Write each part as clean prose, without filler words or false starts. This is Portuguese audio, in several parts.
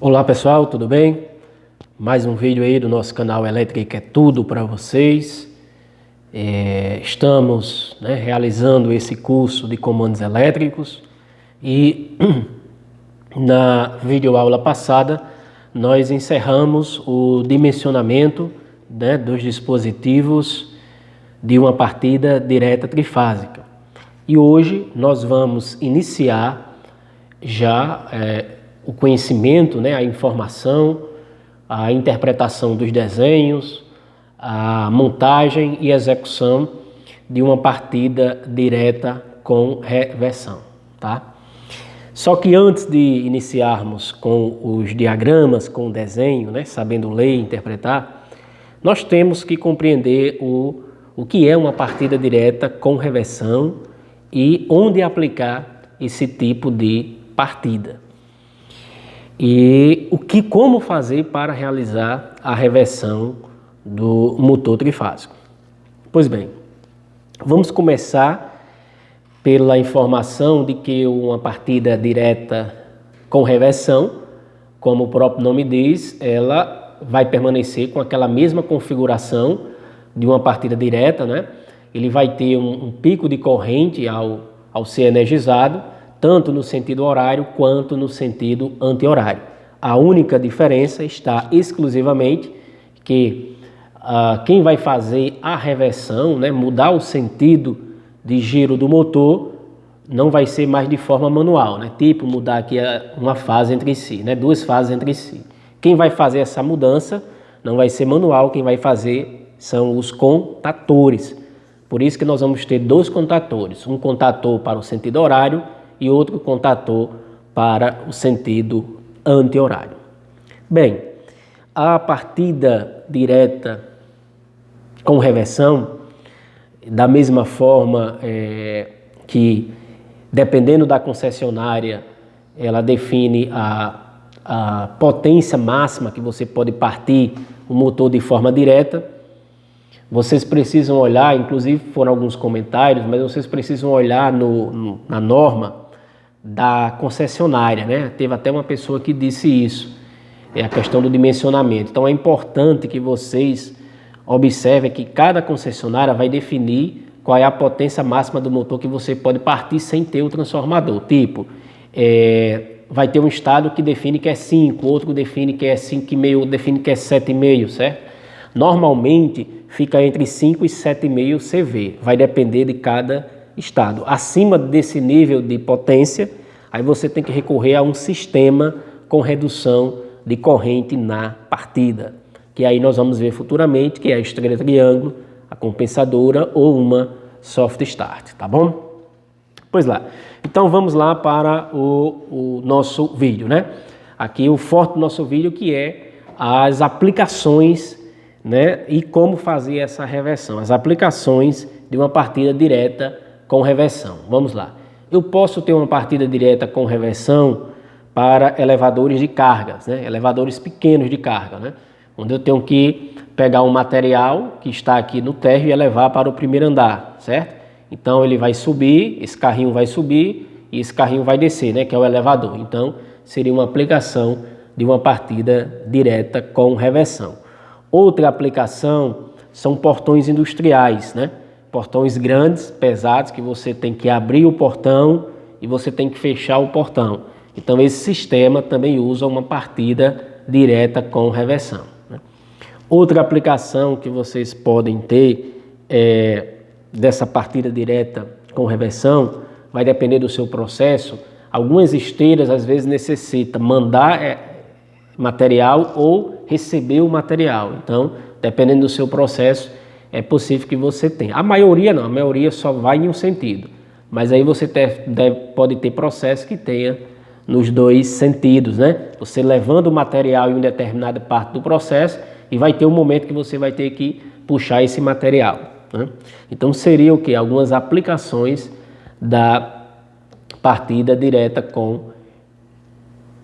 Olá pessoal, tudo bem? Mais um vídeo aí do nosso canal Elétrica que é tudo para vocês. Estamos realizando esse curso de comandos elétricos e na videoaula passada nós encerramos o dimensionamento dos dispositivos de uma partida direta trifásica. E hoje nós vamos iniciar já o conhecimento, a informação, a interpretação dos desenhos, a montagem e execução de uma partida direta com reversão, tá? Só que antes de iniciarmos com os diagramas, com o desenho, sabendo ler e interpretar, nós temos que compreender o que é uma partida direta com reversão e onde aplicar esse tipo de partida. E como fazer para realizar a reversão do motor trifásico. Pois bem, vamos começar pela informação de que uma partida direta com reversão, como o próprio nome diz, ela vai permanecer com aquela mesma configuração de uma partida direta, Ele vai ter um pico de corrente ao ser energizado, tanto no sentido horário quanto no sentido anti-horário. A única diferença está exclusivamente que quem vai fazer a reversão, mudar o sentido de giro do motor, não vai ser mais de forma manual, tipo mudar aqui uma fase entre si, duas fases entre si. Quem vai fazer essa mudança não vai ser manual, quem vai fazer são os contatores. Por isso que nós vamos ter dois contatores, um contator para o sentido horário e outro contator para o sentido anti-horário. Bem, a partida direta com reversão, da mesma forma que, dependendo da concessionária, ela define a potência máxima que você pode partir o motor de forma direta. Vocês precisam olhar, inclusive foram alguns comentários, mas vocês precisam olhar na norma da concessionária, Teve até uma pessoa que disse isso, a questão do dimensionamento. Então é importante que vocês observem que cada concessionária vai definir qual é a potência máxima do motor que você pode partir sem ter o transformador. Tipo, vai ter um estado que define que é 5, outro define que é 5,5, outro define que é 7,5, certo? Normalmente fica entre 5 e 7,5 CV, vai depender de cada estado. Acima desse nível de potência, aí você tem que recorrer a um sistema com redução de corrente na partida, que aí nós vamos ver futuramente, que é a estrela triângulo, a compensadora ou uma soft start, tá bom? Pois lá, então vamos lá para o nosso vídeo, Aqui o forte do nosso vídeo, que é as aplicações, e como fazer essa reversão, as aplicações de uma partida direta com reversão. Vamos lá. Eu posso ter uma partida direta com reversão para elevadores de cargas, elevadores pequenos de carga, onde eu tenho que pegar um material que está aqui no térreo e elevar para o primeiro andar, certo? Então ele vai subir, esse carrinho vai subir e esse carrinho vai descer, que é o elevador. Então seria uma aplicação de uma partida direta com reversão. Outra aplicação são portões industriais, Portões grandes, pesados, que você tem que abrir o portão e você tem que fechar o portão. Então esse sistema também usa uma partida direta com reversão. Outra aplicação que vocês podem ter dessa partida direta com reversão, vai depender do seu processo. Algumas esteiras às vezes necessitam mandar material ou receber o material. Então, dependendo do seu processo, é possível que você tenha. A maioria não, a maioria só vai em um sentido. Mas aí você pode ter processo que tenha nos dois sentidos, Você levando o material em uma determinada parte do processo e vai ter um momento que você vai ter que puxar esse material, Então seria o quê? Algumas aplicações da partida direta com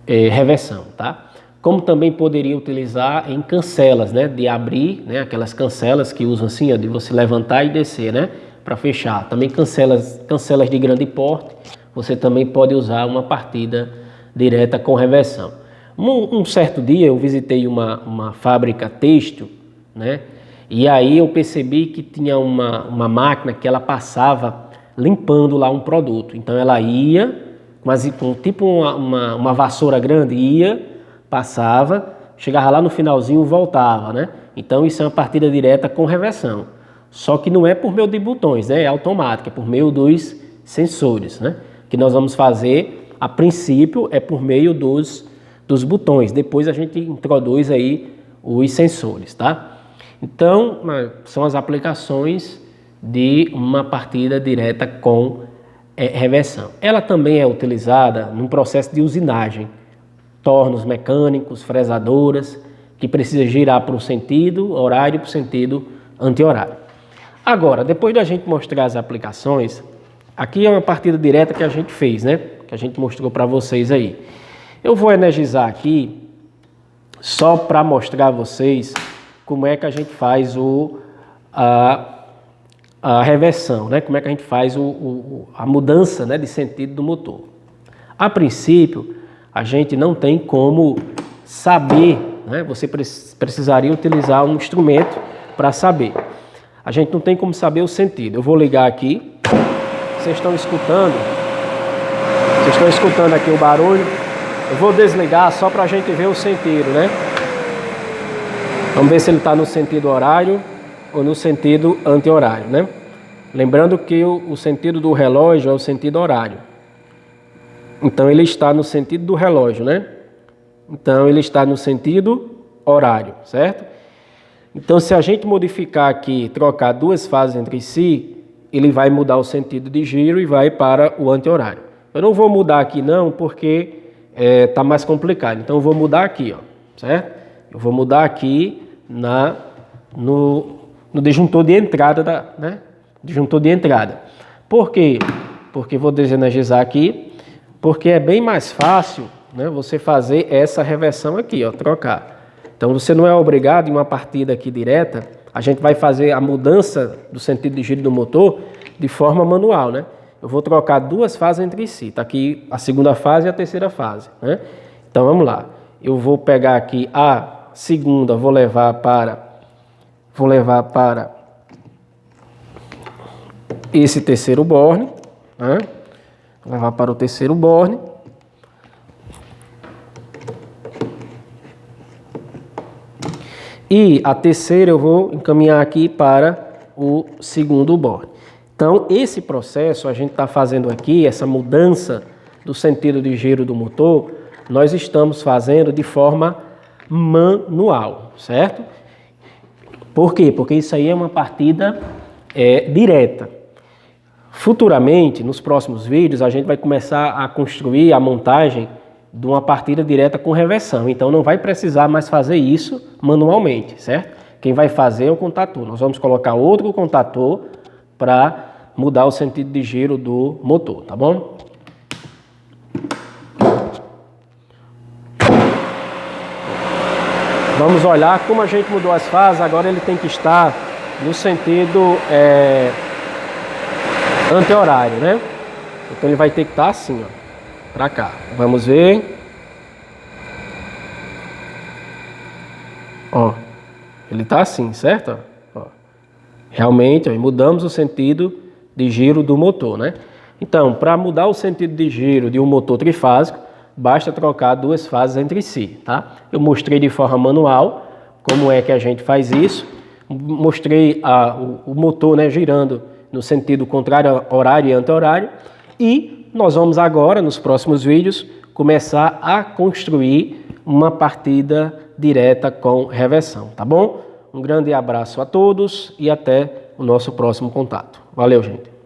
reversão, tá? Como também poderia utilizar em cancelas, de abrir, aquelas cancelas que usam assim, de você levantar e descer, para fechar. Também cancelas de grande porte, você também pode usar uma partida direta com reversão. Um certo dia eu visitei uma fábrica têxtil, né? E aí eu percebi que tinha uma máquina que ela passava limpando lá um produto. Então ela ia, quase com tipo uma vassoura grande, ia, passava, chegava lá no finalzinho, voltava, né? Então isso é uma partida direta com reversão. Só que não é por meio de botões, né? É automático, é por meio dos sensores, né? Que nós vamos fazer, a princípio, é por meio dos botões. Depois a gente introduz aí os sensores, tá? Então, são as aplicações de uma partida direta com reversão. Ela também é utilizada num processo de usinagem, tornos mecânicos, fresadoras, que precisa girar para um sentido horário e para o sentido anti-horário. Agora, depois da gente mostrar as aplicações, aqui é uma partida direta que a gente fez, né? Que a gente mostrou para vocês aí. Eu vou energizar aqui só para mostrar a vocês como é que a gente faz a reversão, né? Como é que a gente faz a mudança, né, de sentido do motor. A princípio, a gente não tem como saber, né? Você precisaria utilizar um instrumento para saber. A gente não tem como saber o sentido. Eu vou ligar aqui. Vocês estão escutando aqui o barulho. Eu vou desligar só para a gente ver o sentido, né? Vamos ver se ele está no sentido horário ou no sentido anti-horário, né? Lembrando que o sentido do relógio é o sentido horário. Então ele está no sentido do relógio, né? Então ele está no sentido horário, certo? Então se a gente modificar aqui, trocar duas fases entre si, ele vai mudar o sentido de giro e vai para o anti-horário. Eu não vou mudar aqui não, porque está mais complicado. Então eu vou mudar aqui, ó, certo? Eu vou mudar aqui no disjuntor de entrada, né? Disjuntor de entrada. Por quê? Porque vou desenergizar aqui, porque é bem mais fácil, né, você fazer essa reversão aqui, ó, trocar. Então você não é obrigado em uma partida aqui direta, a gente vai fazer a mudança do sentido de giro do motor de forma manual, né? Eu vou trocar duas fases entre si. Tá aqui a segunda fase e a terceira fase, né? Então vamos lá. Eu vou pegar aqui a segunda, vou levar para esse terceiro borne, né? Vou levar para o terceiro borne. E a terceira eu vou encaminhar aqui para o segundo borne. Então, esse processo a gente está fazendo aqui, essa mudança do sentido de giro do motor, nós estamos fazendo de forma manual, certo? Por quê? Porque isso aí é uma partida direta. Futuramente, nos próximos vídeos, a gente vai começar a construir a montagem de uma partida direta com reversão. Então não vai precisar mais fazer isso manualmente, certo? Quem vai fazer é o contator. Nós vamos colocar outro contator para mudar o sentido de giro do motor, tá bom? Vamos olhar como a gente mudou as fases. Agora ele tem que estar no sentido anti-horário, né? Então ele vai ter que estar assim, ó, para cá. Vamos ver. Ó, ele está assim, certo? Ó, realmente, ó, mudamos o sentido de giro do motor, né? Então, para mudar o sentido de giro de um motor trifásico, basta trocar duas fases entre si, tá? Eu mostrei de forma manual como é que a gente faz isso. Mostrei o motor, né, girando no sentido contrário, horário e anti-horário. E nós vamos agora, nos próximos vídeos, começar a construir uma partida direta com reversão, tá bom? Um grande abraço a todos e até o nosso próximo contato. Valeu, gente!